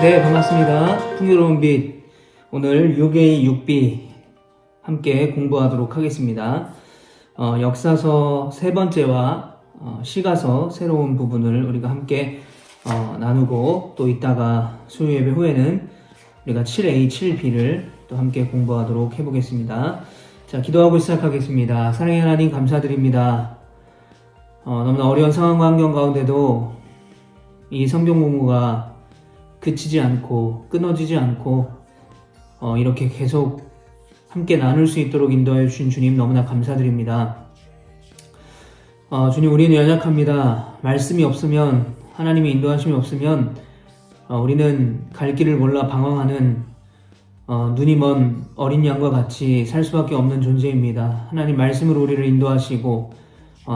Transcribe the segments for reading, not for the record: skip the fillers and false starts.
네, 반갑습니다. 풍요로운 빛. 오늘 6A 6B 함께 공부하도록 하겠습니다. 역사서 세 번째와 시가서 새로운 부분을 우리가 함께 나누고, 또 이따가 수요 예배 후에는 우리가 7A 7B를 또 함께 공부하도록 해보겠습니다. 자, 기도하고 시작하겠습니다. 사랑의 하나님, 감사드립니다. 너무나 어려운 상황과 환경 가운데도 이 성경 공부가 그치지 않고 끊어지지 않고 이렇게 계속 함께 나눌 수 있도록 인도하여 주신 주님, 너무나 감사드립니다. 주님, 우리는 연약합니다. 말씀이 없으면, 하나님의 인도하심이 없으면 우리는 갈 길을 몰라 방황하는 눈이 먼 어린 양과 같이 살 수밖에 없는 존재입니다. 하나님 말씀으로 우리를 인도하시고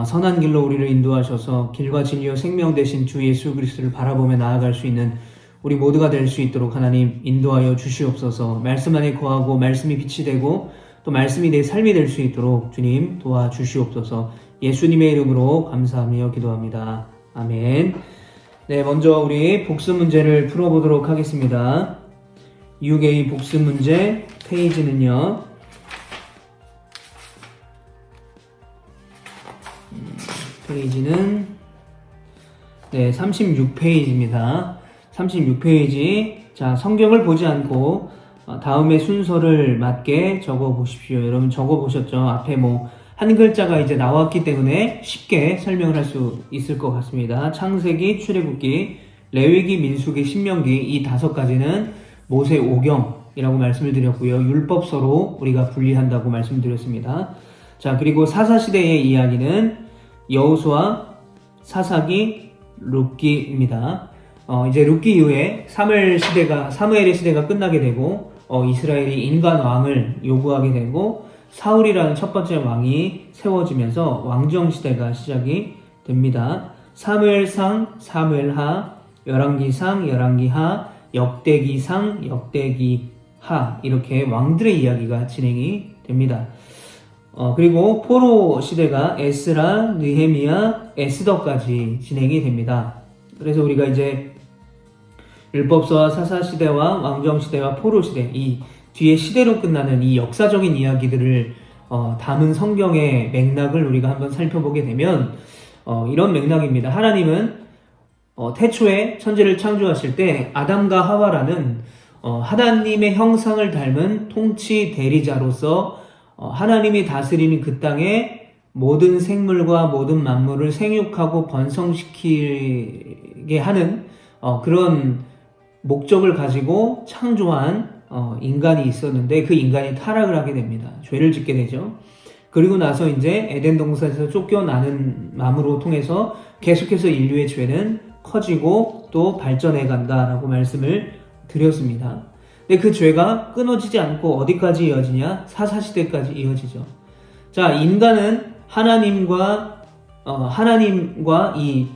선한 길로 우리를 인도하셔서 길과 진리와 생명 되신 주 예수 그리스도를 바라보며 나아갈 수 있는 우리 모두가 될 수 있도록 하나님 인도하여 주시옵소서. 말씀 안에 거하고 말씀이 빛이 되고 또 말씀이 내 삶이 될 수 있도록 주님 도와주시옵소서. 예수님의 이름으로 감사하며 기도합니다. 아멘. 네, 먼저 우리 복습 문제를 풀어보도록 하겠습니다. 6A 복습 문제 페이지는요, 페이지는 36페이지입니다. 36페이지. 자, 성경을 보지 않고 다음에 순서를 맞게 적어 보십시오. 여러분 적어 보셨죠? 앞에 한 글자가 이제 나왔기 때문에 쉽게 설명을 할 수 있을 것 같습니다. 창세기, 출애굽기, 레위기, 민수기, 신명기, 이 5가지는 모세오경이라고 말씀을 드렸고요. 율법서로 우리가 분리한다고 말씀드렸습니다. 자, 그리고 사사시대의 이야기는 여호수아, 사사기, 룻기입니다. 이제 룻기 이후에 사무엘의 시대가 끝나게 되고 이스라엘이 인간 왕을 요구하게 되고 사울이라는 첫 번째 왕이 세워지면서 왕정 시대가 시작이 됩니다. 사무엘상, 사무엘하, 열왕기상, 열왕기하, 역대기상, 역대기하, 이렇게 왕들의 이야기가 진행이 됩니다. 그리고 포로 시대가 에스라, 느헤미야, 에스더까지 진행이 됩니다. 그래서 우리가 이제 율법서와 사사시대와 왕정시대와 포로시대, 이 뒤에 시대로 끝나는 이 역사적인 이야기들을 담은 성경의 맥락을 우리가 한번 살펴보게 되면 이런 맥락입니다. 하나님은 태초에 천지를 창조하실 때 아담과 하와라는 하나님의 형상을 닮은 통치 대리자로서 하나님이 다스리는 그 땅에 모든 생물과 모든 만물을 생육하고 번성시키게 하는 그런 목적을 가지고 창조한 인간이 있었는데, 그 인간이 타락을 하게 됩니다. 죄를 짓게 되죠. 그리고 나서 이제 에덴 동산에서 쫓겨나는 마음으로 통해서 계속해서 인류의 죄는 커지고 또 발전해 간다라고 말씀을 드렸습니다. 근데 그 죄가 끊어지지 않고 어디까지 이어지냐? 사사시대까지 이어지죠. 자, 인간은 하나님과 이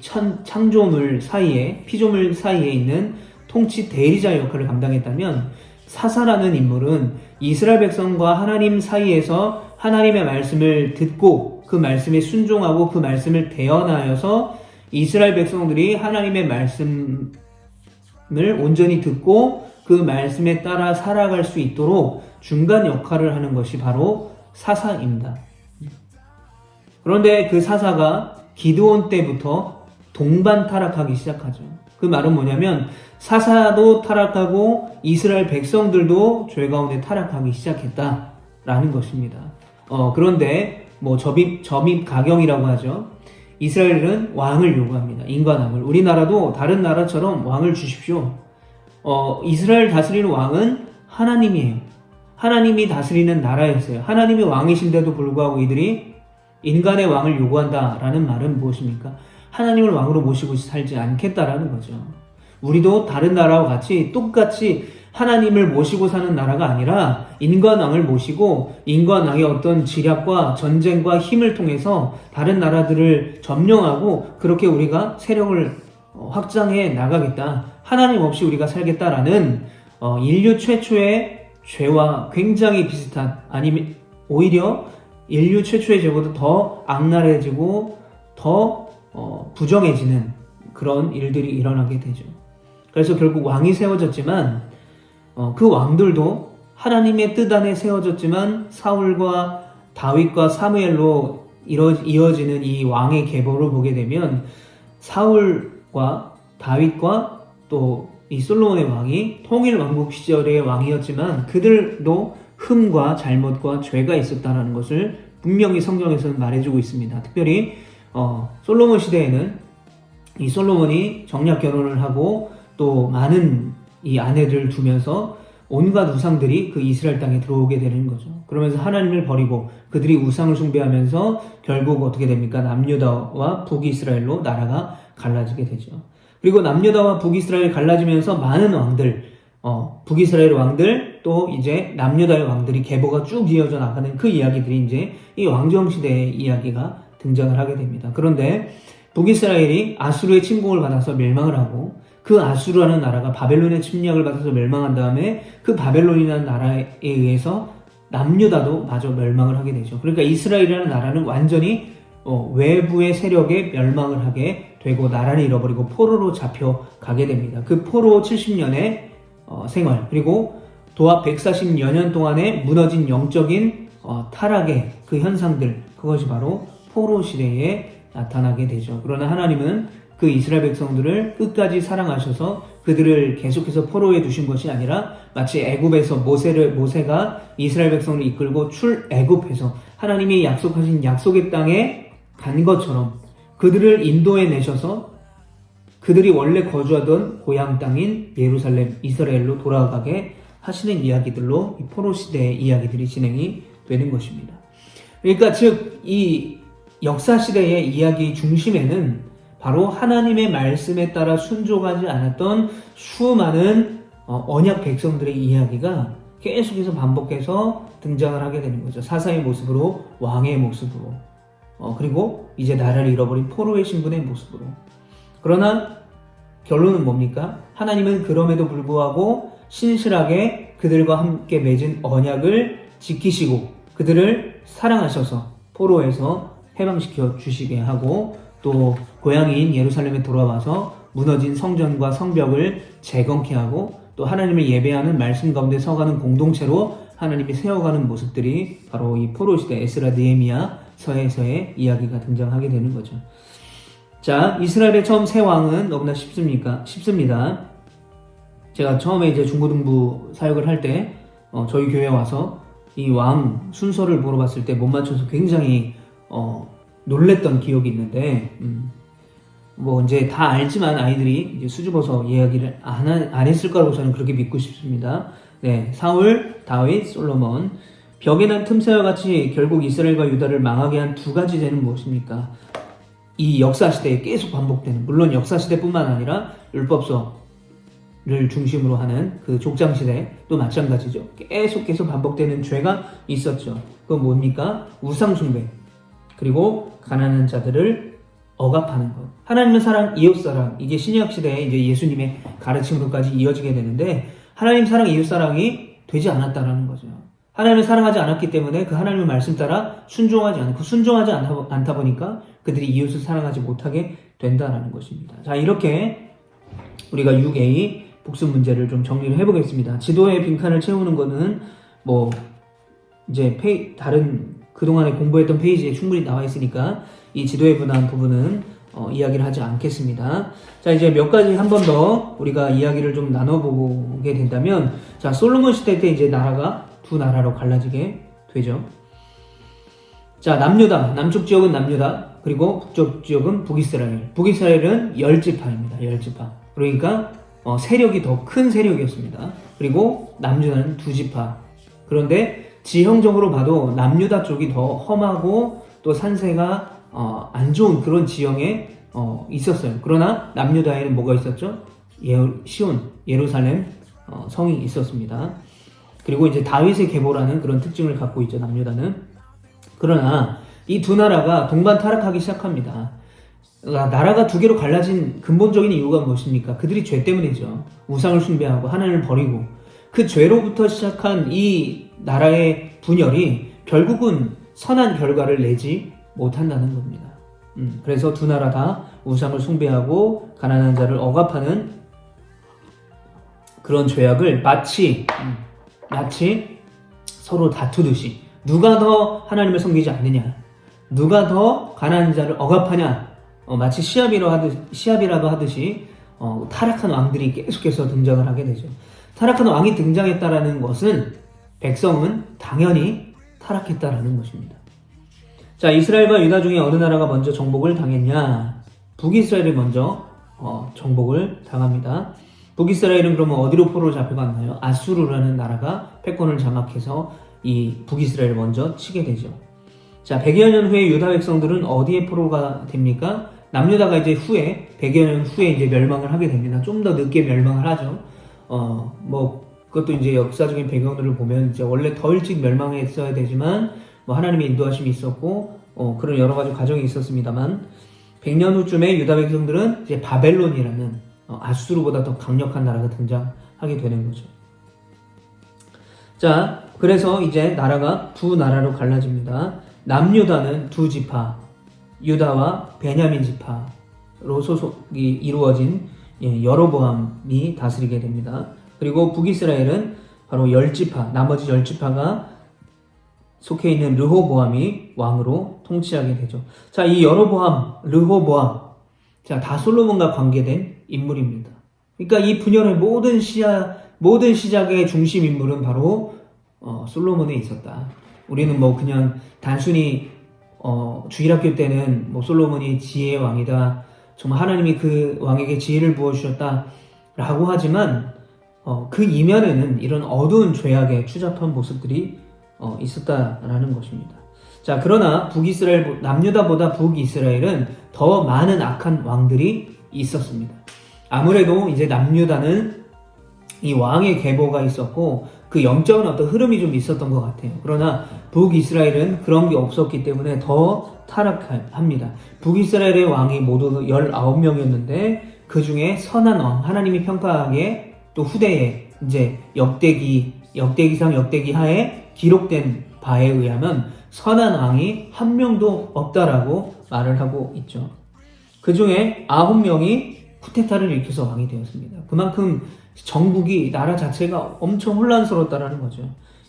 창조물 사이에, 피조물 사이에 있는 통치 대리자 역할을 감당했다면, 사사라는 인물은 이스라엘 백성과 하나님 사이에서 하나님의 말씀을 듣고 그 말씀에 순종하고 그 말씀을 대언하여서 이스라엘 백성들이 하나님의 말씀을 온전히 듣고 그 말씀에 따라 살아갈 수 있도록 중간 역할을 하는 것이 바로 사사입니다. 그런데 그 사사가 기드온 때부터 동반 타락하기 시작하죠. 그 말은 뭐냐면 사사도 타락하고 이스라엘 백성들도 죄 가운데 타락하기 시작했다라는 것입니다. 그런데 점입가경이라고 하죠. 이스라엘은 왕을 요구합니다. 인간왕을. 우리나라도 다른 나라처럼 왕을 주십시오. 이스라엘 다스리는 왕은 하나님이에요. 하나님이 다스리는 나라였어요. 하나님이 왕이신데도 불구하고 이들이 인간의 왕을 요구한다라는 말은 무엇입니까? 하나님을 왕으로 모시고 살지 않겠다라는 거죠. 우리도 다른 나라와 같이 똑같이 하나님을 모시고 사는 나라가 아니라 인간왕을 모시고 인간왕의 어떤 지략과 전쟁과 힘을 통해서 다른 나라들을 점령하고 그렇게 우리가 세력을 확장해 나가겠다. 하나님 없이 우리가 살겠다라는 인류 최초의 죄와 굉장히 비슷한, 아니면 오히려 인류 최초의 죄보다 더 악랄해지고 더 부정해지는 그런 일들이 일어나게 되죠. 그래서 결국 왕이 세워졌지만 그 왕들도 하나님의 뜻 안에 세워졌지만 사울과 다윗과 사무엘로 이어지는 이 왕의 계보를 보게 되면 사울과 다윗과 또 이 솔로몬의 왕이 통일 왕국 시절의 왕이었지만 그들도 흠과 잘못과 죄가 있었다는 것을 분명히 성경에서는 말해주고 있습니다. 특별히 솔로몬 시대에는 이 솔로몬이 정략 결혼을 하고 또 많은 이 아내들을 두면서 온갖 우상들이 그 이스라엘 땅에 들어오게 되는 거죠. 그러면서 하나님을 버리고 그들이 우상을 숭배하면서 결국 어떻게 됩니까? 남유다와 북이스라엘로 나라가 갈라지게 되죠. 그리고 남유다와 북이스라엘 갈라지면서 많은 왕들, 북이스라엘 왕들 또 이제 남유다의 왕들이 계보가 쭉 이어져 나가는 그 이야기들이 이제 이 왕정 시대의 이야기가 등장을 하게 됩니다. 그런데 북이스라엘이 아수르의 침공을 받아서 멸망을 하고 그 아수르라는 나라가 바벨론의 침략을 받아서 멸망한 다음에 그 바벨론이라는 나라에 의해서 남유다도 마저 멸망을 하게 되죠. 그러니까 이스라엘이라는 나라는 완전히 외부의 세력에 멸망을 하게 되고 나라를 잃어버리고 포로로 잡혀가게 됩니다. 그 포로 70년의 생활 그리고 도합 140여 년 동안에 무너진 영적인 타락의 그 현상들 그것이 바로 포로 시대에 나타나게 되죠. 그러나 하나님은 그 이스라엘 백성들을 끝까지 사랑하셔서 그들을 계속해서 포로에 두신 것이 아니라 마치 애굽에서 모세가 이스라엘 백성을 이끌고 출애굽해서 하나님이 약속하신 약속의 땅에 간 것처럼 그들을 인도해 내셔서 그들이 원래 거주하던 고향 땅인 예루살렘, 이스라엘로 돌아가게 하시는 이야기들로 이 포로 시대의 이야기들이 진행이 되는 것입니다. 그러니까 즉 이 역사 시대의 이야기 중심에는 바로 하나님의 말씀에 따라 순종하지 않았던 수많은 언약 백성들의 이야기가 계속해서 반복해서 등장을 하게 되는 거죠. 사사의 모습으로, 왕의 모습으로, 그리고 이제 나라를 잃어버린 포로의 신분의 모습으로. 그러나 결론은 뭡니까? 하나님은 그럼에도 불구하고 신실하게 그들과 함께 맺은 언약을 지키시고 그들을 사랑하셔서 포로에서 해방시켜 주시게 하고 또 고향인 예루살렘에 돌아와서 무너진 성전과 성벽을 재건케 하고 또 하나님을 예배하는 말씀 가운데 서가는 공동체로 하나님이 세워가는 모습들이 바로 이 포로 시대 에스라 느헤미야 서에서의 이야기가 등장하게 되는 거죠. 자, 이스라엘의 처음 새 왕은 너무나 쉽습니다. 제가 처음에 이제 중고등부 사역을 할 때 저희 교회에 와서 이 왕 순서를 물어봤을 때 못 맞춰서 굉장히 놀랬던 기억이 있는데 뭐 이제 다 알지만 아이들이 이제 수줍어서 이야기를 안 했을 거라고 저는 그렇게 믿고 싶습니다. 네, 사울, 다윗, 솔로몬. 벽에 난 틈새와 같이 결국 이스라엘과 유다를 망하게 한 두 가지 죄는 무엇입니까? 이 역사 시대에 계속 반복되는, 물론 역사 시대뿐만 아니라 율법서를 중심으로 하는 그 족장 시대도 마찬가지죠. 계속 반복되는 죄가 있었죠. 그건 뭡니까? 우상 숭배. 그리고 가난한 자들을 억압하는 것. 하나님의 사랑, 이웃 사랑. 이게 신약 시대에 이제 예수님의 가르침으로까지 이어지게 되는데 하나님 사랑, 이웃 사랑이 되지 않았다라는 거죠. 하나님을 사랑하지 않았기 때문에 그 하나님의 말씀 따라 순종하지 않다 보니까 그들이 이웃을 사랑하지 못하게 된다라는 것입니다. 자, 이렇게 우리가 6A 복습 문제를 좀 정리를 해보겠습니다. 지도의 빈칸을 채우는 거는 뭐 이제 다른 그동안에 공부했던 페이지에 충분히 나와 있으니까 이 지도에 관한 부분은 이야기를 하지 않겠습니다. 자, 이제 몇 가지 한 번 더 우리가 이야기를 좀 나눠보게 된다면, 자, 솔로몬 시대 때 이제 나라가 두 나라로 갈라지게 되죠. 자, 남유다, 남쪽 지역은 남유다, 그리고 북쪽 지역은 북이스라엘. 북이스라엘은 10지파입니다. 10지파. 그러니까 세력이 더 큰 세력이었습니다. 그리고 남유다는 2지파. 그런데 지형적으로 봐도 남유다 쪽이 더 험하고 또 산세가 안 좋은 그런 지형에 있었어요. 그러나 남유다에는 뭐가 있었죠? 시온, 예루살렘 성이 있었습니다. 그리고 이제 다윗의 계보라는 그런 특징을 갖고 있죠, 남유다는. 그러나 이 두 나라가 동반 타락하기 시작합니다. 나라가 두 개로 갈라진 근본적인 이유가 무엇입니까? 그들이 죄 때문이죠. 우상을 숭배하고 하나님을 버리고 그 죄로부터 시작한 이 나라의 분열이 결국은 선한 결과를 내지 못한다는 겁니다. 그래서 두 나라 다 우상을 숭배하고 가난한 자를 억압하는 그런 죄악을 마치 서로 다투듯이 누가 더 하나님을 섬기지 않느냐, 누가 더 가난한 자를 억압하냐, 마치 시합이라도 하듯이 타락한 왕들이 계속해서 등장을 하게 되죠. 타락한 왕이 등장했다라는 것은 백성은 당연히 타락했다라는 것입니다. 자, 이스라엘과 유다 중에 어느 나라가 먼저 정복을 당했냐? 북이스라엘이 먼저 정복을 당합니다. 북이스라엘은 그러면 어디로 포로를 잡혀갔나요? 아수르라는 나라가 패권을 장악해서 이 북이스라엘을 먼저 치게 되죠. 자, 100여 년 후에 유다 백성들은 어디에 포로가 됩니까? 남유다가 이제 100여 년 후에 이제 멸망을 하게 됩니다. 좀 더 늦게 멸망을 하죠. 그것도 이제 역사적인 배경들을 보면 이제 원래 더 일찍 멸망했어야 되지만 하나님의 인도하심이 있었고 그런 여러 가지 과정이 있었습니다만 100년 후쯤에 유다 백성들은 이제 바벨론이라는 아수르보다 더 강력한 나라가 등장하게 되는 거죠. 자, 그래서 이제 나라가 두 나라로 갈라집니다. 남유다는 두 지파, 유다와 베냐민 지파로 소속이 이루어진 여로보암이 다스리게 됩니다. 그리고 북이스라엘은 바로 10지파, 나머지 10지파가 속해 있는 르호보암이 왕으로 통치하게 되죠. 자, 이 여로보암, 르호보암, 자, 다 솔로몬과 관계된 인물입니다. 그러니까 이 분열의 모든 시작의 중심 인물은 바로 솔로몬에 있었다. 우리는 그냥 단순히 주일학교 때는 솔로몬이 지혜의 왕이다, 정말 하나님이 그 왕에게 지혜를 부어주셨다라고 하지만 그 이면에는 이런 어두운 죄악의 추잡한 모습들이 있었다라는 것입니다. 자, 그러나 남유다보다 북이스라엘은 더 많은 악한 왕들이 있었습니다. 아무래도 이제 남유다는 이 왕의 계보가 있었고 그 영적인 어떤 흐름이 좀 있었던 것 같아요. 그러나 북이스라엘은 그런 게 없었기 때문에 더 타락합니다. 북이스라엘의 왕이 모두 19명이었는데 그 중에 선한 왕, 하나님이 평가하기에 또 후대에 이제 역대기상 역대기하에 기록된 바에 의하면 선한 왕이 한 명도 없다라고 말을 하고 있죠. 그 중에 9명이 쿠데타를 일으켜서 왕이 되었습니다. 그만큼 정국이, 나라 자체가 엄청 혼란스러웠다라는 거죠.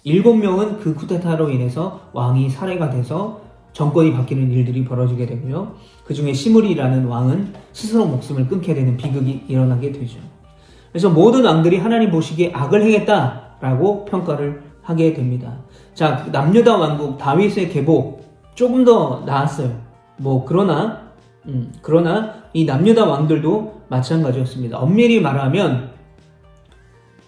7명은 그 쿠데타로 인해서 왕이 살해가 돼서 정권이 바뀌는 일들이 벌어지게 되고요. 그 중에 시므리라는 왕은 스스로 목숨을 끊게 되는 비극이 일어나게 되죠. 그래서 모든 왕들이 하나님 보시기에 악을 행했다라고 평가를 하게 됩니다. 자, 남유다 왕국 다윗의 계보 조금 더 나았어요. 그러나 이 남유다 왕들도 마찬가지였습니다. 엄밀히 말하면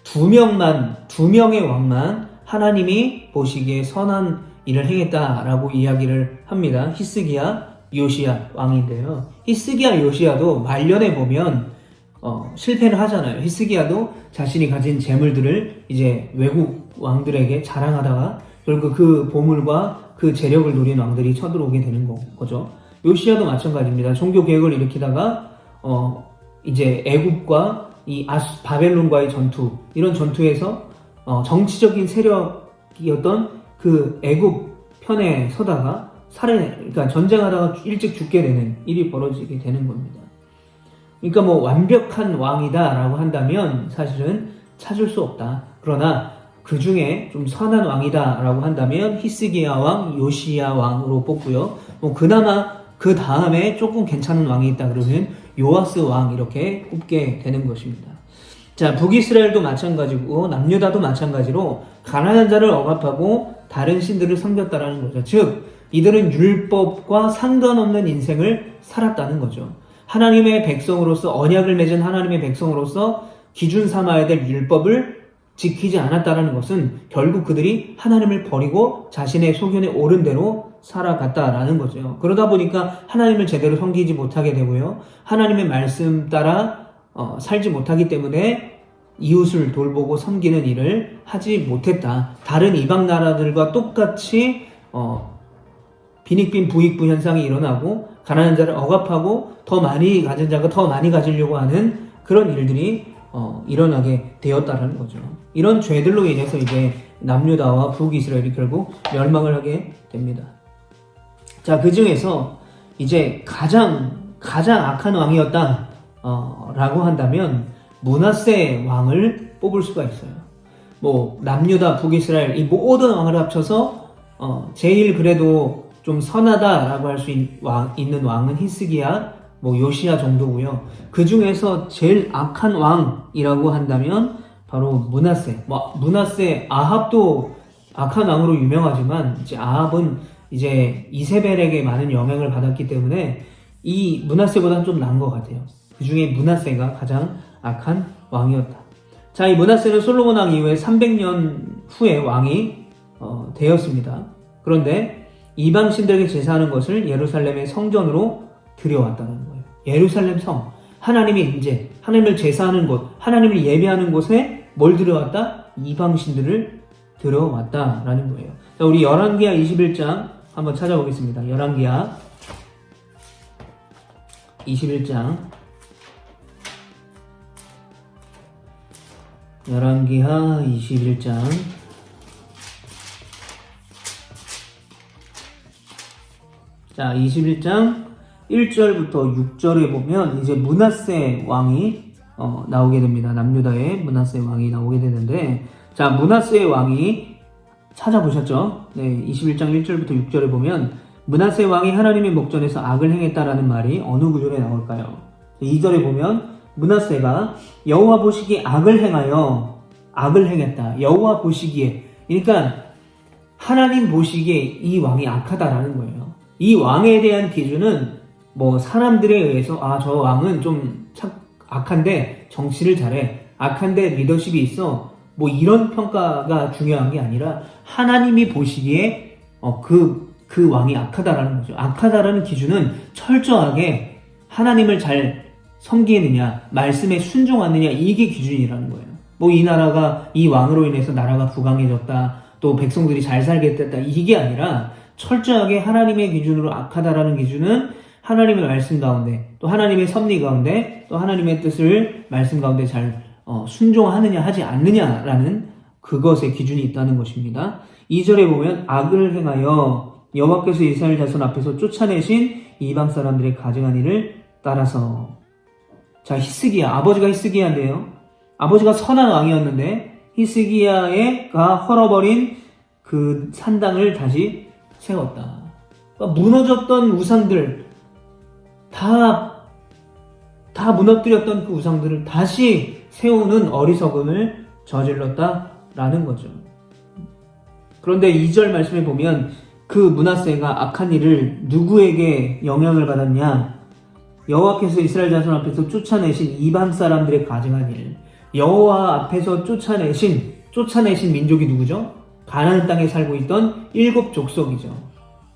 두 명의 왕만 하나님이 보시기에 선한 일을 행했다라고 이야기를 합니다. 히스기야, 요시야 왕인데요. 히스기야, 요시야도 말년에 보면 실패를 하잖아요. 히스기야도 자신이 가진 재물들을 이제 외국 왕들에게 자랑하다가 결국 그 보물과 그 재력을 노린 왕들이 쳐들어오게 되는 거죠. 요시야도 마찬가지입니다. 종교 개혁을 일으키다가 이제 애굽과 이 바벨론과의 전투, 이런 전투에서 정치적인 세력이었던 그 애굽 편에 서다가 그러니까 전쟁하다가 일찍 죽게 되는 일이 벌어지게 되는 겁니다. 그러니까 완벽한 왕이다라고 한다면 사실은 찾을 수 없다. 그러나 그 중에 좀 선한 왕이다라고 한다면 히스기야 왕, 요시야 왕으로 뽑고요. 그나마 그 다음에 조금 괜찮은 왕이 있다 그러면 요아스 왕, 이렇게 꼽게 되는 것입니다. 자, 북이스라엘도 마찬가지고 남유다도 마찬가지로 가난한 자를 억압하고 다른 신들을 섬겼다라는 거죠. 즉 이들은 율법과 상관없는 인생을 살았다는 거죠. 하나님의 백성으로서, 언약을 맺은 하나님의 백성으로서 기준 삼아야 될 율법을 지키지 않았다는 것은 결국 그들이 하나님을 버리고 자신의 소견에 옳은 대로 살아갔다라는 거죠. 그러다 보니까 하나님을 제대로 섬기지 못하게 되고요. 하나님의 말씀 따라 살지 못하기 때문에 이웃을 돌보고 섬기는 일을 하지 못했다. 다른 이방 나라들과 똑같이 빈익빈 부익부 현상이 일어나고 가난한 자를 억압하고 더 많이 가진 자가 더 많이 가지려고 하는 그런 일들이 일어나게 되었다는 거죠. 이런 죄들로 인해서 이제 남유다와 북이스라엘이 결국 멸망을 하게 됩니다. 자, 그 중에서 이제 가장 악한 왕이었다 라고 한다면 므낫세 왕을 뽑을 수가 있어요. 뭐 남유다, 북이스라엘 이 모든 왕을 합쳐서 제일 그래도 좀 선하다라고 할 수 있는 왕은 히스기야, 뭐 요시야 정도고요. 그 중에서 제일 악한 왕이라고 한다면 바로 므낫세. 므낫세, 아합도 악한 왕으로 유명하지만 이제 아합은 이제 이세벨에게 많은 영향을 받았기 때문에 이 므낫세보다는 좀 나은 것 같아요. 그 중에 므낫세가 가장 악한 왕이었다. 자, 이 므낫세는 솔로몬 왕 이후에 300년 후에 왕이 되었습니다. 그런데 이방신들에게 제사하는 것을 예루살렘의 성전으로 들여왔다는 거예요. 예루살렘 성, 하나님의 임재, 하나님을 제사하는 곳, 하나님을 예배하는 곳에 뭘 들여왔다? 이방신들을 들여왔다라는 거예요. 자, 우리 열왕기하 21장 한번 찾아보겠습니다. 열왕기하 21장. 열왕기하 21장. 자, 21장 1절부터 6절에 보면 이제 므낫세 왕이 나오게 됩니다. 남유다의 므낫세 왕이 나오게 되는데, 자, 므낫세 왕이 찾아보셨죠? 네, 21장 1절부터 6절에 보면 므낫세 왕이 하나님의 목전에서 악을 행했다라는 말이 어느 구절에 나올까요? 2절에 보면 므낫세가 여호와 보시기에 악을 행했다. 여호와 보시기에, 그러니까 하나님 보시기에 이 왕이 악하다라는 거예요. 이 왕에 대한 기준은 뭐 사람들에 의해서 저 왕은 좀 악한데 정치를 잘해, 악한데 리더십이 있어, 뭐 이런 평가가 중요한 게 아니라 하나님이 보시기에 그 왕이 악하다라는 거죠. 악하다라는 기준은 철저하게 하나님을 잘 섬기느냐, 말씀에 순종하느냐, 이게 기준이라는 거예요. 뭐 이 나라가 이 왕으로 인해서 나라가 부강해졌다, 또 백성들이 잘 살게 됐다, 이게 아니라 철저하게 하나님의 기준으로 악하다라는 기준은 하나님의 말씀 가운데, 또 하나님의 섭리 가운데, 또 하나님의 뜻을 말씀 가운데 잘 순종하느냐 하지 않느냐라는 그것의 기준이 있다는 것입니다. 2절에 보면 악을 행하여 여호와께서 이스라엘 자손 앞에서 쫓아내신 이방 사람들의 가증한 일을 따라서. 자, 히스기야, 아버지가 히스기야인데요, 아버지가 선한 왕이었는데 히스기야가 헐어버린 그 산당을 다시 세웠다. 그러니까 무너졌던 우상들, 다 무너뜨렸던 그 우상들을 다시 세우는 어리석음을 저질렀다라는 거죠. 그런데 2절 말씀에 보면 그 므낫세가 악한 일을 누구에게 영향을 받았냐? 여호와께서 이스라엘 자손 앞에서 쫓아내신 이방 사람들의 가증한 일. 여호와 앞에서 쫓아내신 민족이 누구죠? 가나안 땅에 살고 있던 7 족속이죠.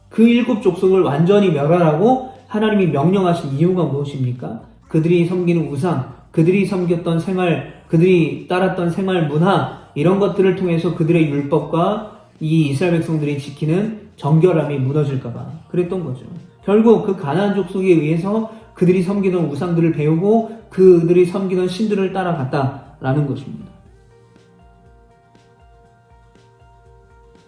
그 7 족속을 완전히 멸하라고 하나님이 명령하신 이유가 무엇입니까? 그들이 섬기는 우상, 그들이 섬겼던 생활, 그들이 따랐던 생활 문화, 이런 것들을 통해서 그들의 율법과 이 이스라엘 백성들이 지키는 정결함이 무너질까봐 그랬던 거죠. 결국 그 가나안 족속에 의해서 그들이 섬기던 우상들을 배우고 그들이 섬기던 신들을 따라갔다라는 것입니다.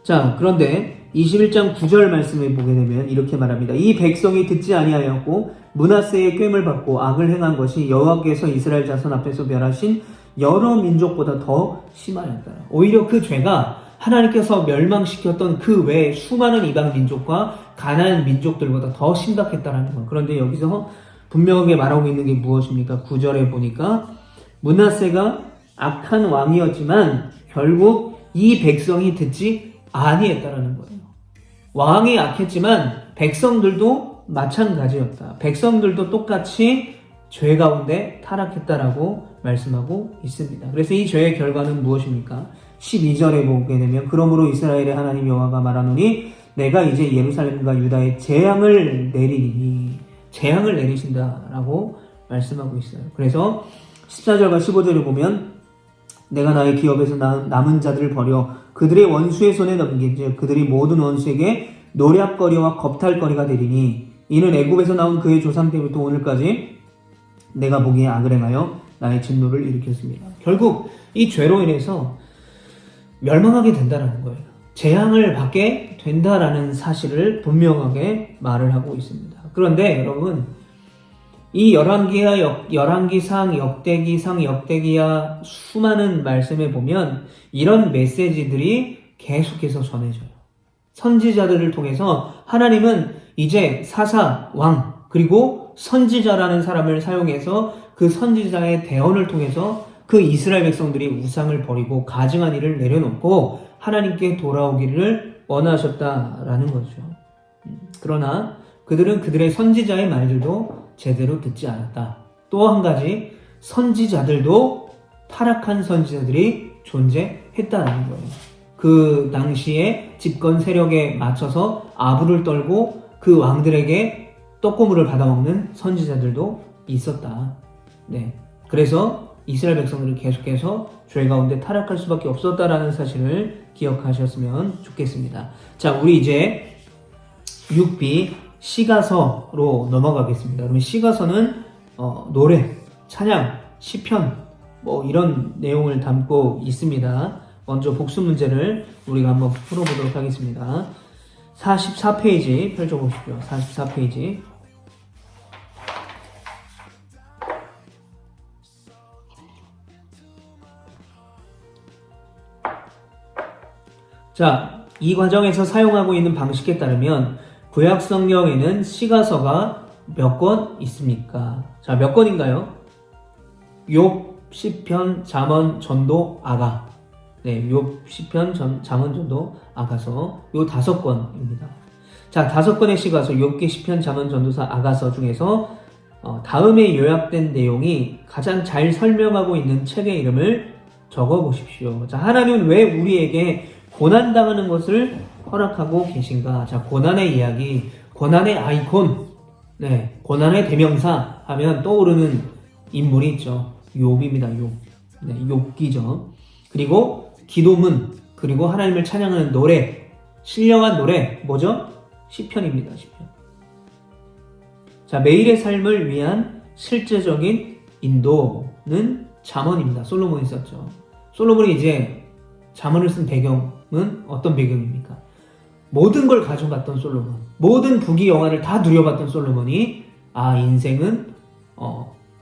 자, 그런데 21장 9절 말씀을 보게 되면 이렇게 말합니다. 이 백성이 듣지 아니하였고 므낫세의 꾀를 받고 악을 행한 것이 여호와께서 이스라엘 자손 앞에서 멸하신 여러 민족보다 더 심하였다. 오히려 그 죄가 하나님께서 멸망시켰던 그 외 수많은 이방 민족과 가나안 민족들보다 더 심각했다는 것. 그런데 여기서 분명하게 말하고 있는 게 무엇입니까? 9절에 보니까 므낫세가 악한 왕이었지만 결국 이 백성이 듣지 아니했다라는 거예요. 왕이 악했지만 백성들도 마찬가지였다. 백성들도 똑같이 죄 가운데 타락했다라고 말씀하고 있습니다. 그래서 이 죄의 결과는 무엇입니까? 12절에 보게 되면 그러므로 이스라엘의 하나님 여호와가 말하노니 내가 이제 예루살렘과 유다에 재앙을 내리니, 재앙을 내리신다라고 말씀하고 있어요. 그래서 14절과 15절에 보면 내가 나의 기업에서 남은 자들을 버려 그들의 원수의 손에 넘긴 즉 그들이 모든 원수에게 노략거리와 겁탈거리가 되리니 이는 애굽에서 나온 그의 조상 때부터 오늘까지 내가 보기에 악을 행하여 나의 진노를 일으켰습니다. 결국 이 죄로 인해서 멸망하게 된다는 거예요. 재앙을 받게 된다라는 사실을 분명하게 말을 하고 있습니다. 그런데 여러분, 이 열왕기상, 역대기상, 역대기야 수많은 말씀에 보면 이런 메시지들이 계속해서 전해져요. 선지자들을 통해서 하나님은 이제 사사, 왕, 그리고 선지자라는 사람을 사용해서 그 선지자의 대언을 통해서 그 이스라엘 백성들이 우상을 버리고 가증한 일을 내려놓고 하나님께 돌아오기를 원하셨다라는 거죠. 그러나 그들은 그들의 선지자의 말들도 제대로 듣지 않았다. 또 한 가지, 선지자들도 타락한 선지자들이 존재했다는 거예요. 그 당시에 집권 세력에 맞춰서 아부를 떨고 그 왕들에게 떡고물을 받아먹는 선지자들도 있었다. 네. 그래서 이스라엘 백성들은 계속해서 죄 가운데 타락할 수밖에 없었다라는 사실을 기억하셨으면 좋겠습니다. 자, 우리 이제 6비 시가서로 넘어가겠습니다. 그러면 시가서는 노래, 찬양, 시편 뭐 이런 내용을 담고 있습니다. 먼저 복수 문제를 우리가 한번 풀어보도록 하겠습니다. 44페이지 펼쳐보십시오. 44페이지. 자, 이 과정에서 사용하고 있는 방식에 따르면 구약 성경에는 시가서가 몇 권 있습니까? 자, 몇 권인가요? 욥, 시편, 잠언, 전도, 아가. 네, 욥, 시편, 잠언, 전도, 아가서. 요 5권입니다. 자, 5권의 시가서, 욥기, 시편, 잠언, 전도서, 아가서 중에서 다음에 요약된 내용이 가장 잘 설명하고 있는 책의 이름을 적어 보십시오. 자, 하나님은 왜 우리에게 고난당하는 것을 허락하고 계신가? 자, 고난의 이야기, 고난의 아이콘, 네, 고난의 대명사 하면 떠오르는 인물이 있죠. 욥입니다, 욥. 네, 욥기죠. 그리고 기도문, 그리고 하나님을 찬양하는 노래, 신령한 노래, 뭐죠? 시편입니다, 시편. 자, 매일의 삶을 위한 실제적인 인도는 잠언입니다. 솔로몬이 썼죠. 솔로몬이 이제 잠언을 쓴 배경은 어떤 배경입니까? 모든 걸 가져봤던 솔로몬, 모든 부귀영화를 다 누려봤던 솔로몬이 인생은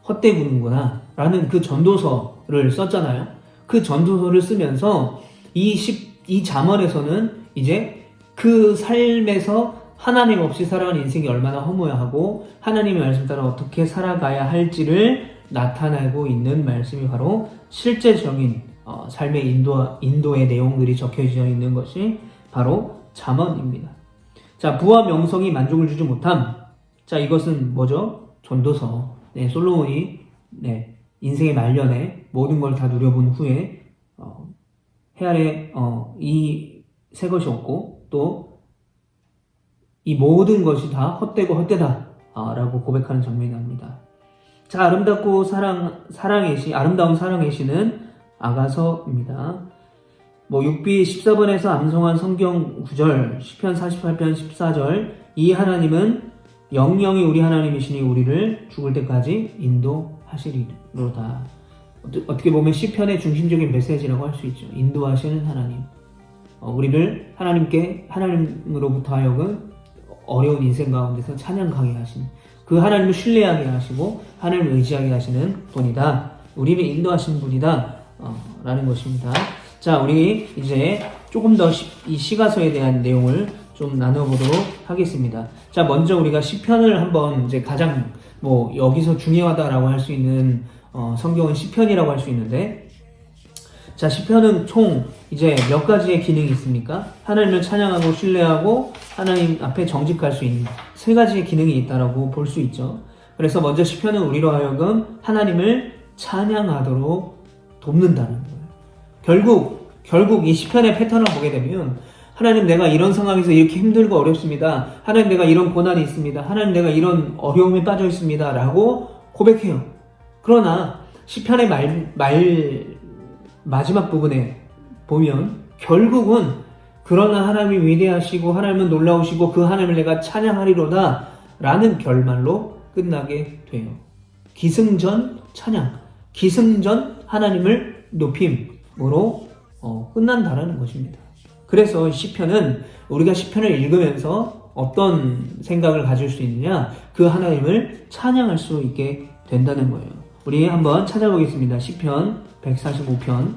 헛되구는구나 라는 그 전도서를 썼잖아요. 그 전도서를 쓰면서 이 잠언에서는 이제 그 삶에서 하나님 없이 살아간 인생이 얼마나 허무야 하고 하나님의 말씀 따라 어떻게 살아가야 할지를 나타내고 있는 말씀이 바로 실제적인 삶의 인도의 내용들이 적혀져 있는 것이 바로 잠언입니다. 자, 부와 명성이 만족을 주지 못함. 자, 이것은 뭐죠? 전도서. 네, 솔로몬이 인생의 말년에 모든 걸 다 누려본 후에 해아래 이 새 것이 없고 또 이 모든 것이 다 헛되고 헛되다 라고 고백하는 장면이 나옵니다. 자, 아름다운 사랑의 시는 아가서입니다. 6비 14번에서 암송한 성경 구절, 시편 48편 14절, 이 하나님은 영영이 우리 하나님이시니 우리를 죽을 때까지 인도하시리로다. 어떻게 보면 시편의 중심적인 메시지라고 할 수 있죠. 인도하시는 하나님. 우리를 하나님으로부터 하여금 어려운 인생 가운데서 찬양하게 하신, 그 하나님을 신뢰하게 하시고 하나님을 의지하게 하시는 분이다. 우리를 인도하신 분이다. 라는 것입니다. 자, 우리 이제 조금 더 이 시가서에 대한 내용을 좀 나눠보도록 하겠습니다. 자, 먼저 우리가 시편을 한번 이제 가장 여기서 중요하다라고 할 수 있는 성경은 시편이라고 할 수 있는데, 자, 시편은 총 이제 몇 가지의 기능이 있습니까? 하나님을 찬양하고 신뢰하고 하나님 앞에 정직할 수 있는 3가지의 기능이 있다라고 볼 수 있죠. 그래서 먼저 시편은 우리로 하여금 하나님을 찬양하도록 돕는다는 거예요. 결국 이 시편의 패턴을 보게 되면 하나님, 내가 이런 상황에서 이렇게 힘들고 어렵습니다. 하나님, 내가 이런 고난이 있습니다. 하나님, 내가 이런 어려움에 빠져 있습니다. 라고 고백해요. 그러나 시편의 마지막 부분에 보면 결국은 그러나 하나님이 위대하시고 하나님은 놀라우시고 그 하나님을 내가 찬양하리로다 라는 결말로 끝나게 돼요. 기승전 찬양, 기승전 하나님을 높임으로 끝난다라는 것입니다. 그래서 시편은 우리가 시편을 읽으면서 어떤 생각을 가질 수 있느냐? 그 하나님을 찬양할 수 있게 된다는 거예요. 우리 한번 찾아보겠습니다. 시편 145편.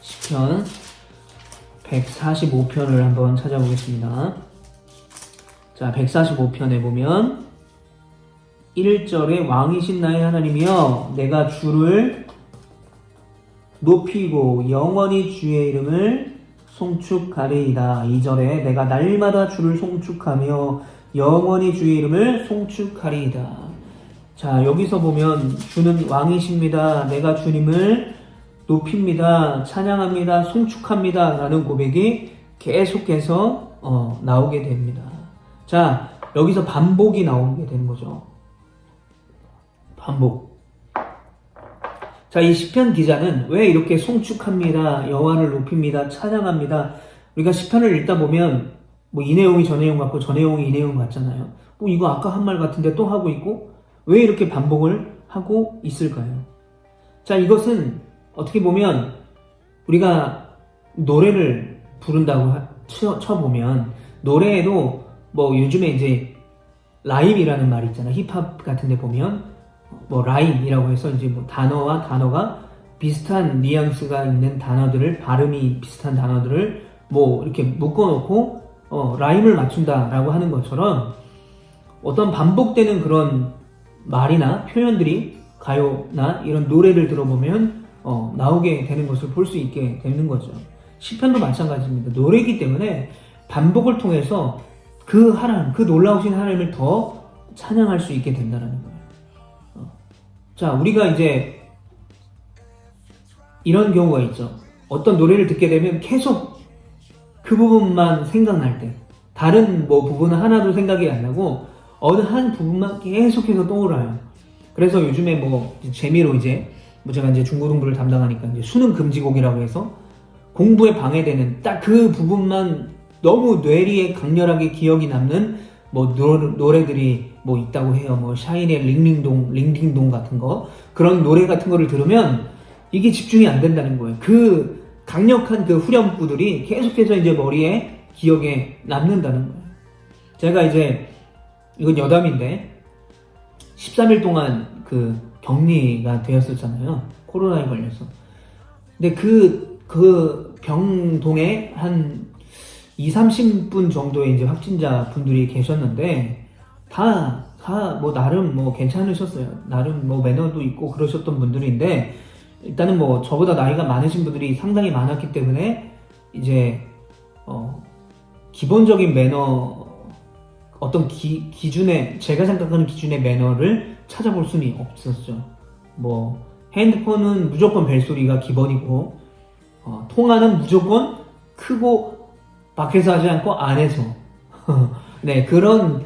시편 145편을 한번 찾아보겠습니다. 자, 145편에 보면 1절에 왕이신 나의 하나님이여 내가 주를 높이고 영원히 주의 이름을 송축하리이다. 2절에 내가 날마다 주를 송축하며 영원히 주의 이름을 송축하리이다. 자, 여기서 보면 주는 왕이십니다. 내가 주님을 높입니다. 찬양합니다. 송축합니다. 라는 고백이 계속해서 나오게 됩니다. 자, 여기서 반복이 나오게 되는 거죠. 반복. 자, 이 시편 기자는 왜 이렇게 송축합니다. 여호와를 높입니다. 찬양합니다. 우리가 시편을 읽다 보면 뭐 이 내용이 저 내용 같고 저 내용이 이 내용 같잖아요. 뭐 이거 아까 한 말 같은데 또 하고 있고 왜 이렇게 반복을 하고 있을까요? 자, 이것은 어떻게 보면 우리가 노래를 부른다고 쳐보면 노래에도 뭐 요즘에 이제 라임이라는 말이 있잖아. 힙합 같은 데 보면 뭐 라임이라고 해서 이제 뭐 단어와 단어가 비슷한 뉘앙스가 있는 단어들을 발음이 비슷한 단어들을 뭐 이렇게 묶어놓고 라임을 맞춘다라고 하는 것처럼 어떤 반복되는 그런 말이나 표현들이 가요나 이런 노래를 들어보면 나오게 되는 것을 볼 수 있게 되는 거죠. 시편도 마찬가지입니다. 노래이기 때문에 반복을 통해서 그 하나님, 그 놀라우신 하나님을 더 찬양할 수 있게 된다는 거예요. 자, 우리가 이제 이런 경우가 있죠. 어떤 노래를 듣게 되면 계속 그 부분만 생각날 때, 다른 뭐 부분은 하나도 생각이 안 나고 어느 한 부분만 계속해서 떠올라요. 그래서 요즘에 뭐 재미로 이제 뭐 제가 이제 중고등부를 담당하니까 이제 수능 금지곡이라고 해서 공부에 방해되는 딱 그 부분만 너무 뇌리에 강렬하게 기억이 남는 뭐 노래들이 뭐 있다고 해요. 뭐 샤인의 링딩동 같은 거, 그런 노래 같은 거를 들으면 이게 집중이 안 된다는 거예요. 그 강력한 그 후렴구들이 계속해서 이제 머리에 기억에 남는다는 거예요. 제가 이제 이건 여담인데 13일 동안 그 격리가 되었었잖아요. 코로나에 걸려서. 근데 그 병동에 한 20-30분 정도의 이제 확진자 분들이 계셨는데 다 뭐 나름 뭐 괜찮으셨어요. 나름 뭐 매너도 있고 그러셨던 분들인데 일단은 뭐 저보다 나이가 많으신 분들이 상당히 많았기 때문에 이제 기본적인 매너, 어떤 기준의, 제가 생각하는 기준의 매너를 찾아볼 수는 없었죠. 뭐 핸드폰은 무조건 벨소리가 기본이고 통화는 무조건 크고 밖에서 하지 않고 안에서 네, 그런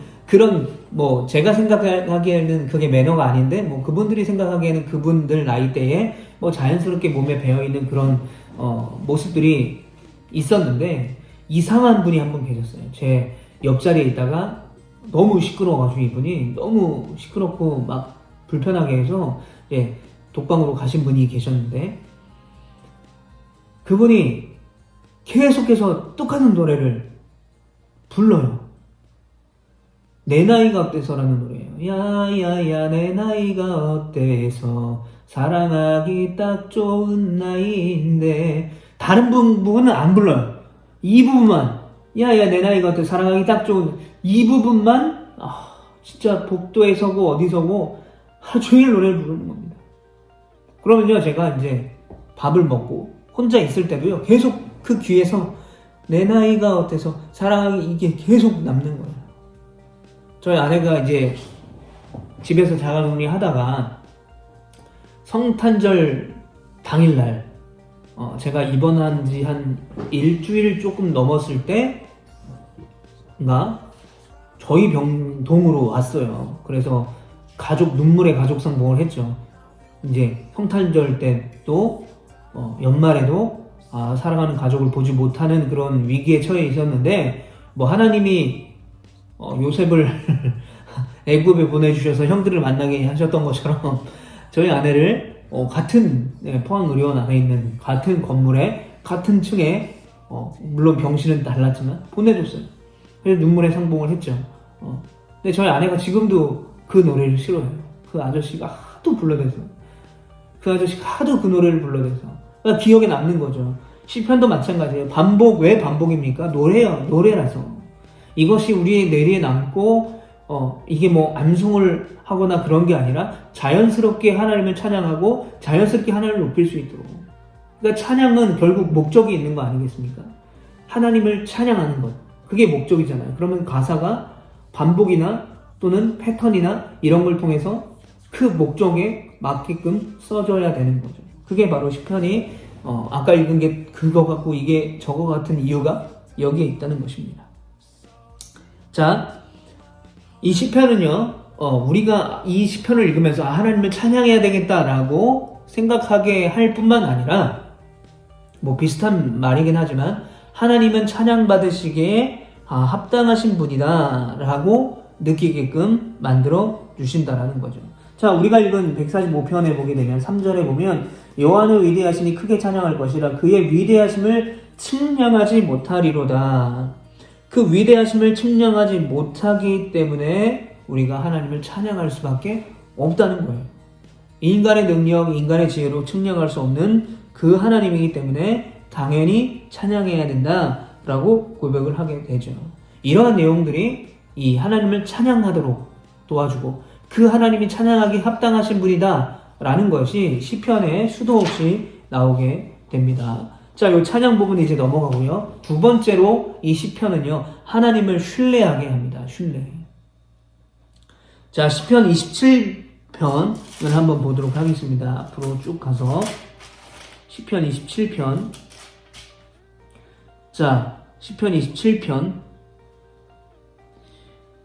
뭐 제가 생각하기에는 그게 매너가 아닌데 뭐 그분들이 생각하기에는 그분들 나이대에 뭐 자연스럽게 몸에 배어있는 그런 모습들이 있었는데 이상한 분이 한 분 계셨어요. 제 옆자리에 있다가 너무 시끄러워가지고 이분이 너무 시끄럽고 막 불편하게 해서 독방으로 가신 분이 계셨는데 그분이 계속해서 똑같은 노래를 불러요. 내 나이가 어때서라는 노래예요. 야야야 내 나이가 어때서 사랑하기 딱 좋은 나이인데, 다른 부분은 안 불러요. 이 부분만, 야야 내 나이가 어때서 사랑하기 딱 좋은, 이 부분만 진짜 복도에 서고 어디 서고 하루 종일 노래를 부르는 겁니다. 그러면요, 제가 이제 밥을 먹고 혼자 있을 때도요 계속 그 귀에서 내 나이가 어때서 사랑하기, 이게 계속 남는 거예요. 저희 아내가 이제 집에서 자가격리 하다가 성탄절 당일날 제가 입원한 지 한 일주일 조금 넘었을 때인가 저희 병동으로 왔어요. 그래서 눈물의 가족 상봉을 했죠. 이제 성탄절 때도 연말에도 사랑하는 가족을 보지 못하는 그런 위기에 처해 있었는데, 뭐 하나님이 요셉을 애굽에 보내주셔서 형들을 만나게 하셨던 것처럼 저희 아내를 같은 포항의료원 안에 있는 같은 건물에 같은 층에 물론 병실은 달랐지만 보내줬어요. 그래서 눈물의 상봉을 했죠. 근데 저희 아내가 지금도 그 노래를 싫어해요. 그 아저씨가 하도 불러대서 그 노래를 불러대서 그러니까 기억에 남는 거죠. 시편도 마찬가지예요. 반복, 왜 반복입니까? 노래라서. 이것이 우리의 뇌리에 남고 이게 뭐 암송을 하거나 그런 게 아니라 자연스럽게 하나님을 찬양하고 자연스럽게 하나님을 높일 수 있도록. 그러니까 찬양은 결국 목적이 있는 거 아니겠습니까? 하나님을 찬양하는 것. 그게 목적이잖아요. 그러면 가사가 반복이나 또는 패턴이나 이런 걸 통해서 그 목적에 맞게끔 써줘야 되는 거죠. 그게 바로 시편이 아까 읽은 게 그거 같고 이게 저거 같은 이유가 여기에 있다는 것입니다. 자, 이 시편은요, 우리가 이 시편을 읽으면서 하나님을 찬양해야 되겠다라고 생각하게 할 뿐만 아니라 뭐 비슷한 말이긴 하지만 하나님은 찬양받으시기에 합당하신 분이다 라고 느끼게끔 만들어 주신다라는 거죠. 자, 우리가 읽은 145편에 보게 되면 3절에 보면 여호와는 위대하시니 크게 찬양할 것이라 그의 위대하심을 측량하지 못하리로다. 그 위대하심을 측량하지 못하기 때문에 우리가 하나님을 찬양할 수밖에 없다는 거예요. 인간의 능력, 인간의 지혜로 측량할 수 없는 그 하나님이기 때문에 당연히 찬양해야 된다라고 고백을 하게 되죠. 이러한 내용들이 이 하나님을 찬양하도록 도와주고 그 하나님이 찬양하기 합당하신 분이다 라는 것이 시편에 수도 없이 나오게 됩니다. 자, 이 찬양 부분 이제 넘어가고요. 두 번째로 이 시편은요, 하나님을 신뢰하게 합니다. 신뢰. 자, 시편 27편을 한번 보도록 하겠습니다. 앞으로 쭉 가서 시편 27편. 자, 시편 27편.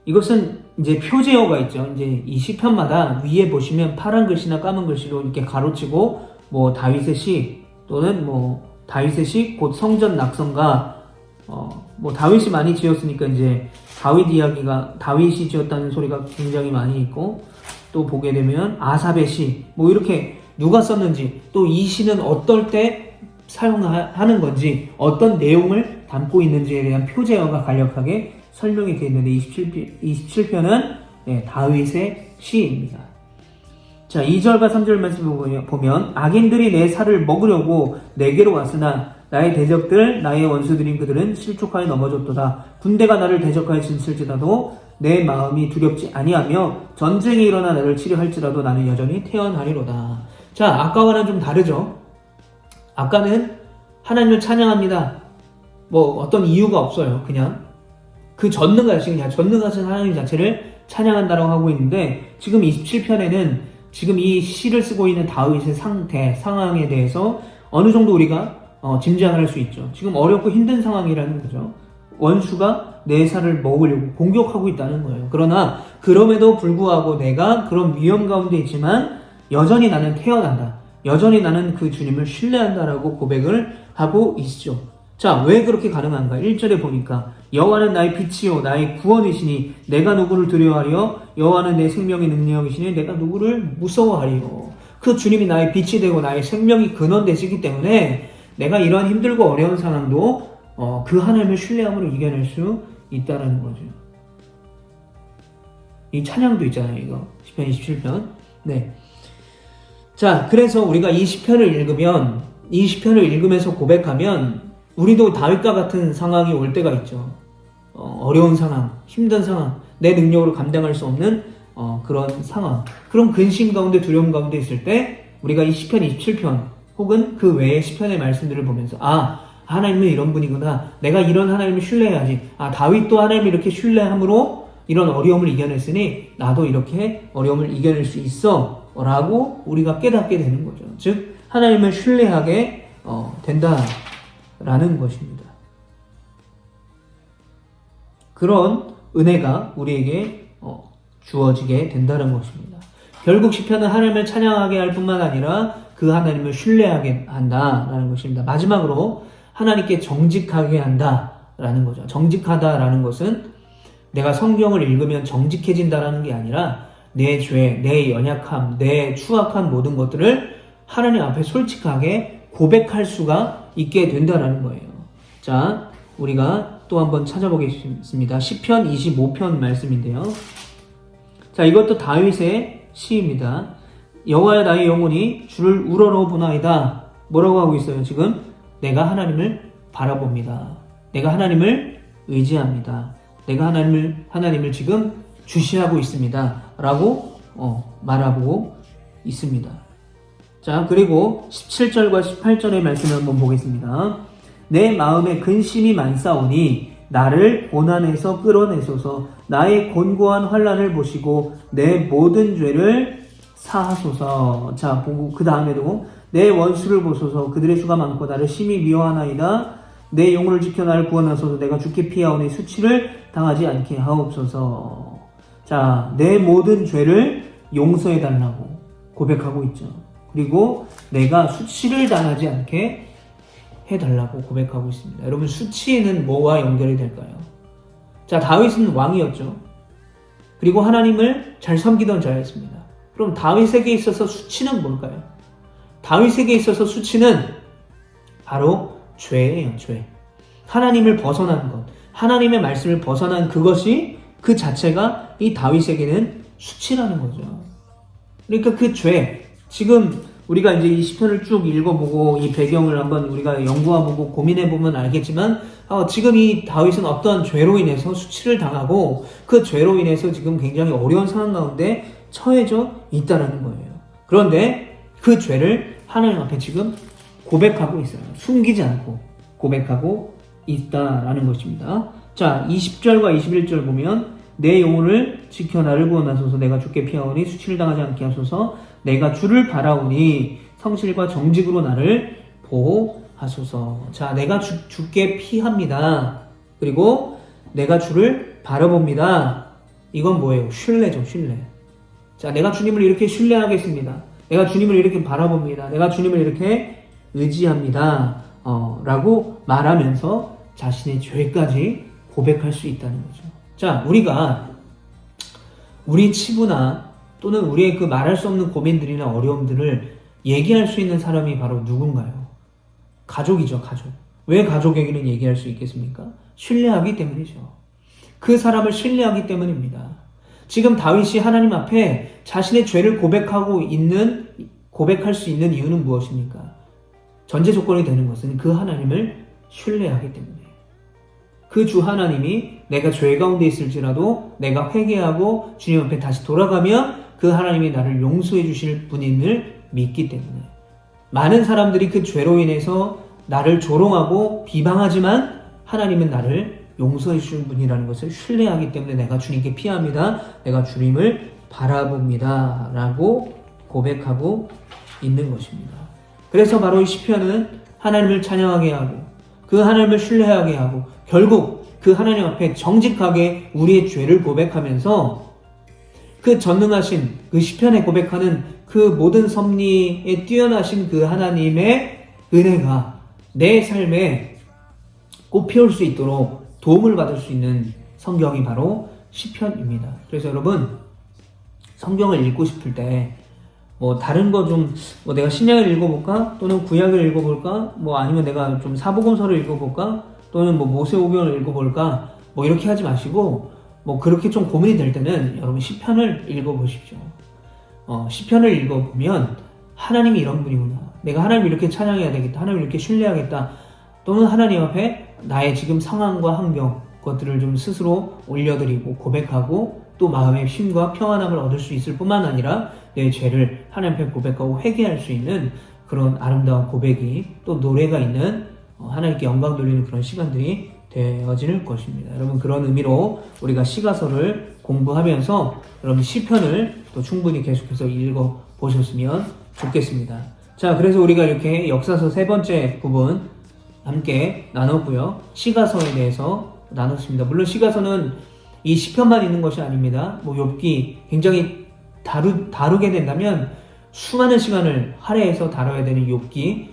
이것은 이제 표제어가 있죠. 이제 이 시편마다 위에 보시면 파란 글씨나 까만 글씨로 이렇게 가로치고 뭐 다윗의 시 또는 뭐 다윗의 시 곧 성전 낙성가 뭐 다윗이 많이 지었으니까 이제 다윗 이야기가 다윗이 지었다는 소리가 굉장히 많이 있고 또 보게 되면 아삽의 시 뭐 이렇게 누가 썼는지 또 이 시는 어떨 때 사용하는 건지 어떤 내용을 담고 있는지에 대한 표제어가 간략하게 설명이 되어 있는데 27편은 다윗의 시입니다. 자, 2절과 3절 말씀을 보면 악인들이 내 살을 먹으려고 내게로 왔으나 나의 대적들 나의 원수들인 그들은 실족하여 넘어졌도다. 군대가 나를 대적하여 진칠지라도 내 마음이 두렵지 아니하며 전쟁이 일어나 나를 치료할지라도 나는 여전히 태어나리로다. 자, 아까와는 좀 다르죠. 아까는 하나님을 찬양합니다. 뭐 어떤 이유가 없어요. 그냥 그 전능하신 하나님 자체를 찬양한다라고 하고 있는데 지금 27편에는 지금 이 시를 쓰고 있는 다윗의 상황에 대해서 어느 정도 우리가 짐작을 할 수 있죠. 지금 어렵고 힘든 상황이라는 거죠. 원수가 내 살을 먹으려고 공격하고 있다는 거예요. 그러나 그럼에도 불구하고 내가 그런 위험 가운데 있지만 여전히 나는 태어난다. 여전히 나는 그 주님을 신뢰한다라고 고백을 하고 있죠. 자, 왜 그렇게 가능한가? 1절에 보니까 여호와는 나의 빛이요 나의 구원이시니 내가 누구를 두려워하리요? 여호와는 내 생명의 능력이시니 내가 누구를 무서워하리요? 그 주님이 나의 빛이 되고 나의 생명이 근원 되시기 때문에 내가 이러한 힘들고 어려운 상황도 그 하나님을 신뢰함으로 이겨낼 수 있다는 거죠. 이 찬양도 있잖아요. 이거 시편 27편. 네. 자, 그래서 우리가 이 시편을 읽으면서 고백하면 우리도 다윗과 같은 상황이 올 때가 있죠. 어려운 상황, 힘든 상황, 내 능력으로 감당할 수 없는 그런 상황, 그런 근심 가운데 두려움 가운데 있을 때 우리가 이 시편 27편 혹은 그 외의 시편의 말씀들을 보면서 하나님은 이런 분이구나, 내가 이런 하나님을 신뢰해야지, 다윗도 하나님을 이렇게 신뢰함으로 이런 어려움을 이겨냈으니 나도 이렇게 어려움을 이겨낼 수 있어 라고 우리가 깨닫게 되는 거죠. 즉 하나님을 신뢰하게 된다라는 것입니다. 그런 은혜가 우리에게 주어지게 된다는 것입니다. 결국 시편은 하나님을 찬양하게 할 뿐만 아니라 그 하나님을 신뢰하게 한다라는 것입니다. 마지막으로 하나님께 정직하게 한다라는 거죠. 정직하다라는 것은 내가 성경을 읽으면 정직해진다라는 게 아니라 내 죄, 내 연약함, 내 추악한 모든 것들을 하나님 앞에 솔직하게 고백할 수가 있게 된다라는 거예요. 자, 우리가 또 한번 찾아보겠습니다. 시편 25편 말씀인데요. 자, 이것도 다윗의 시입니다. 여호와여 나의 영혼이 주를 우러러보나이다. 뭐라고 하고 있어요? 지금 내가 하나님을 바라봅니다. 내가 하나님을 의지합니다. 내가 하나님을 지금 주시하고 있습니다. 라고 말하고 있습니다. 자, 그리고 17절과 18절의 말씀을 한번 보겠습니다. 내 마음에 근심이 많사오니 나를 고난에서 끌어내소서. 나의 곤고한 환난을 보시고 내 모든 죄를 사하소서. 자, 보고 그 다음에도 내 원수를 보소서. 그들의 수가 많고 나를 심히 미워하나이다. 내 영혼을 지켜 나를 구원하소서. 내가 죽게 피하오니 수치를 당하지 않게 하옵소서. 자, 내 모든 죄를 용서해달라고 고백하고 있죠. 그리고 내가 수치를 당하지 않게 해달라고 고백하고 있습니다. 여러분, 수치는 뭐와 연결이 될까요? 자, 다윗은 왕이었죠. 그리고 하나님을 잘 섬기던 자였습니다. 그럼 다윗에게 있어서 수치는 뭘까요? 다윗에게 있어서 수치는 바로 죄예요, 죄. 하나님을 벗어난 것, 하나님의 말씀을 벗어난 그것이 그 자체가 이 다윗에게는 수치라는 거죠. 그러니까 그 죄, 지금 우리가 이제 이 시편을 쭉 읽어보고 이 배경을 한번 우리가 연구해보고 고민해보면 알겠지만 지금 이 다윗은 어떠한 죄로 인해서 수치를 당하고 그 죄로 인해서 지금 굉장히 어려운 상황 가운데 처해져 있다는 거예요. 그런데 그 죄를 하나님 앞에 지금 고백하고 있어요. 숨기지 않고 고백하고 있다라는 것입니다. 자, 20절과 21절 보면 내 영혼을 지켜 나를 구원하소서. 내가 죽게 피하오니 수치를 당하지 않게 하소서. 내가 주를 바라오니 성실과 정직으로 나를 보호하소서. 자, 내가 주께 피합니다. 그리고 내가 주를 바라봅니다. 이건 뭐예요? 신뢰죠, 신뢰. 자, 내가 주님을 이렇게 신뢰하겠습니다. 내가 주님을 이렇게 바라봅니다. 내가 주님을 이렇게 의지합니다. 라고 말하면서 자신의 죄까지 고백할 수 있다는 거죠. 자, 우리가 우리 치부나 또는 우리의 그 말할 수 없는 고민들이나 어려움들을 얘기할 수 있는 사람이 바로 누군가요? 가족이죠, 가족. 왜 가족에게는 얘기할 수 있겠습니까? 신뢰하기 때문이죠. 그 사람을 신뢰하기 때문입니다. 지금 다윗이 하나님 앞에 자신의 죄를 고백할 수 있는 이유는 무엇입니까? 전제 조건이 되는 것은 그 하나님을 신뢰하기 때문에. 그 주 하나님이 내가 죄 가운데 있을지라도 내가 회개하고 주님 앞에 다시 돌아가면 그 하나님이 나를 용서해 주실 분임을 믿기 때문에. 많은 사람들이 그 죄로 인해서 나를 조롱하고 비방하지만 하나님은 나를 용서해 주신 분이라는 것을 신뢰하기 때문에 내가 주님께 피합니다. 내가 주님을 바라봅니다. 라고 고백하고 있는 것입니다. 그래서 바로 이 시편은 하나님을 찬양하게 하고 그 하나님을 신뢰하게 하고 결국 그 하나님 앞에 정직하게 우리의 죄를 고백하면서 그 전능하신 그 시편에 고백하는 그 모든 섭리에 뛰어나신 그 하나님의 은혜가 내 삶에 꽃피울 수 있도록 도움을 받을 수 있는 성경이 바로 시편입니다. 그래서 여러분, 성경을 읽고 싶을 때 다른 거 내가 신약을 읽어볼까? 또는 구약을 읽어볼까? 아니면 내가 좀 사복음서를 읽어볼까? 또는 모세오경을 읽어볼까? 이렇게 하지 마시고, 그렇게 좀 고민이 될 때는 여러분 시편을 읽어보십시오. 시편을 읽어보면 하나님이 이런 분이구나. 내가 하나님을 이렇게 찬양해야 되겠다. 하나님을 이렇게 신뢰하겠다. 또는 하나님 앞에 나의 지금 상황과 환경, 그것들을 좀 스스로 올려드리고 고백하고 또 마음의 쉼과 평안함을 얻을 수 있을 뿐만 아니라 내 죄를 하나님 앞에 고백하고 회개할 수 있는 그런 아름다운 고백이 또 노래가 있는 하나님께 영광 돌리는 그런 시간들이 되어질 것입니다. 여러분, 그런 의미로 우리가 시가서를 공부하면서 여러분 시편을 또 충분히 계속해서 읽어보셨으면 좋겠습니다. 자, 그래서 우리가 이렇게 역사서 세 번째 부분 함께 나눴고요. 시가서에 대해서 나눴습니다. 물론 시가서는 이 시편만 있는 것이 아닙니다. 욥기 굉장히 다루게 된다면 수많은 시간을 할애해서 다뤄야 되는 욥기,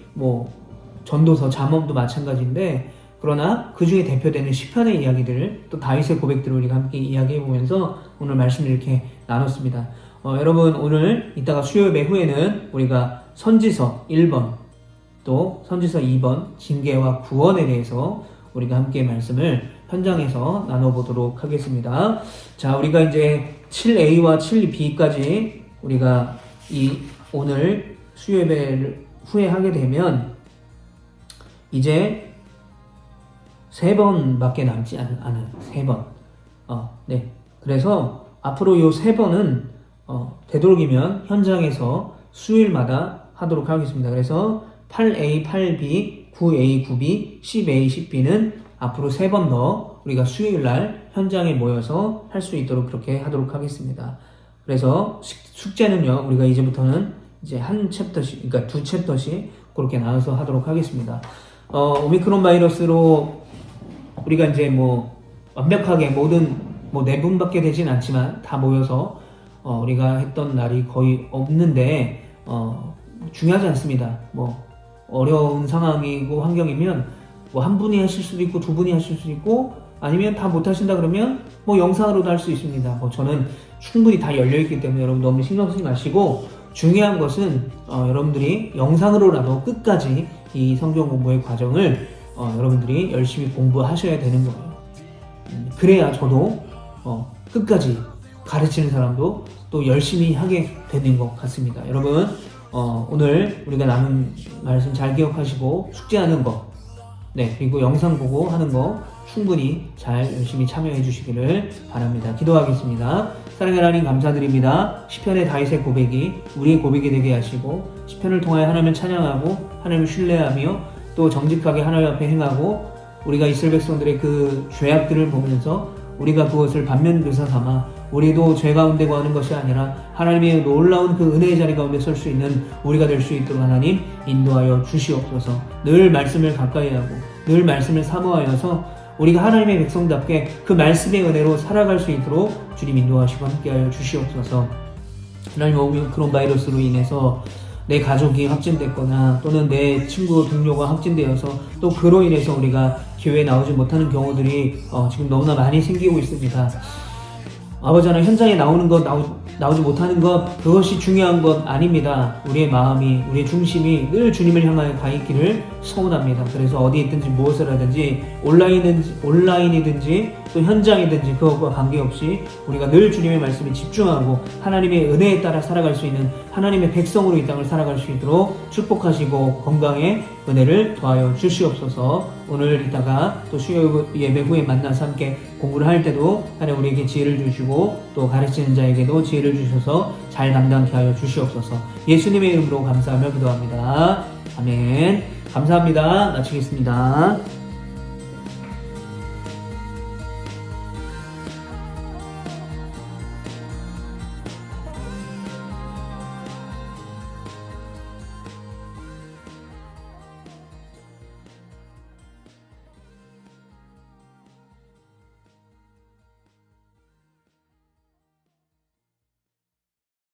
전도서, 잠언도 마찬가지인데, 그러나 그 중에 대표되는 시편의 이야기들을 또 다윗의 고백들을 우리가 함께 이야기해 보면서 오늘 말씀을 이렇게 나눴습니다. 여러분, 오늘 이따가 수요일 후에는 우리가 선지서 1번 또 선지서 2번 징계와 구원에 대해서 우리가 함께 말씀을 현장에서 나눠보도록 하겠습니다. 자, 우리가 이제 7A와 7B까지 우리가 오늘 수요예배를 후에 하게 되면 이제 3번밖에 남지 않아요. 3번. 네. 그래서 앞으로 요 3번은 되도록이면 현장에서 수요일마다 하도록 하겠습니다. 그래서 8A, 8B, 9A, 9B, 10A, 10B는 앞으로 3번 더 우리가 수요일날 현장에 모여서 할 수 있도록 그렇게 하도록 하겠습니다. 그래서 숙제는요, 우리가 이제부터는 이제 한 챕터씩, 그러니까 2챕터씩 그렇게 나눠서 하도록 하겠습니다. 오미크론 바이러스로 우리가 이제 완벽하게 모든 4분밖에 되진 않지만 다 모여서 우리가 했던 날이 거의 없는데 중요하지 않습니다. 어려운 상황이고 환경이면 한 분이 하실 수도 있고 2분이 하실 수도 있고 아니면 다 못 하신다 그러면 영상으로도 할 수 있습니다. 저는 충분히 다 열려있기 때문에 여러분 너무 신경 쓰지 마시고, 중요한 것은 여러분들이 영상으로라도 끝까지 이 성경 공부의 과정을 여러분들이 열심히 공부하셔야 되는 거예요. 그래야 저도 끝까지 가르치는 사람도 또 열심히 하게 되는 것 같습니다. 여러분 오늘 우리가 나눈 말씀 잘 기억하시고 숙제하는 거, 네, 그리고 영상 보고 하는 거 충분히 잘 열심히 참여해 주시기를 바랍니다. 기도하겠습니다. 사랑의 하나님 감사드립니다. 시편의 다윗의 고백이 우리의 고백이 되게 하시고, 시편을 통하여 하나님을 찬양하고 하나님을 신뢰하며 또 정직하게 하나님 앞에 행하고, 우리가 이스라엘 백성들의 그 죄악들을 보면서 우리가 그것을 반면교사 삼아 우리도 죄 가운데 거하는 것이 아니라 하나님의 놀라운 그 은혜의 자리 가운데 설 수 있는 우리가 될 수 있도록 하나님 인도하여 주시옵소서. 늘 말씀을 가까이 하고 늘 말씀을 사모하여서 우리가 하나님의 백성답게 그 말씀의 은혜로 살아갈 수 있도록 주님 인도하시고 함께하여 주시옵소서. 하나님, 오미크론 바이러스로 인해서 내 가족이 확진됐거나 또는 내 친구 동료가 확진되어서 또 그로 인해서 우리가 교회에 나오지 못하는 경우들이 지금 너무나 많이 생기고 있습니다. 아버지 하나님, 현장에 나오는 것, 나오지 못하는 것, 그것이 중요한 것 아닙니다. 우리의 마음이, 우리의 중심이 늘 주님을 향하여 가 있기를 소원합니다. 그래서 어디에 있든지 무엇을 하든지 온라인이든지 또 현장이든지 그것과 관계없이 우리가 늘 주님의 말씀에 집중하고 하나님의 은혜에 따라 살아갈 수 있는 하나님의 백성으로 이 땅을 살아갈 수 있도록 축복하시고 건강의 은혜를 더하여 주시옵소서. 오늘 이따가 또 수요 예배 후에 만나서 함께 공부를 할 때도 하나님 우리에게 지혜를 주시고 또 가르치는 자에게도 지혜를 주셔서 잘 감당케 하여 주시옵소서. 예수님의 이름으로 감사하며 기도합니다. 아멘. 감사합니다. 마치겠습니다.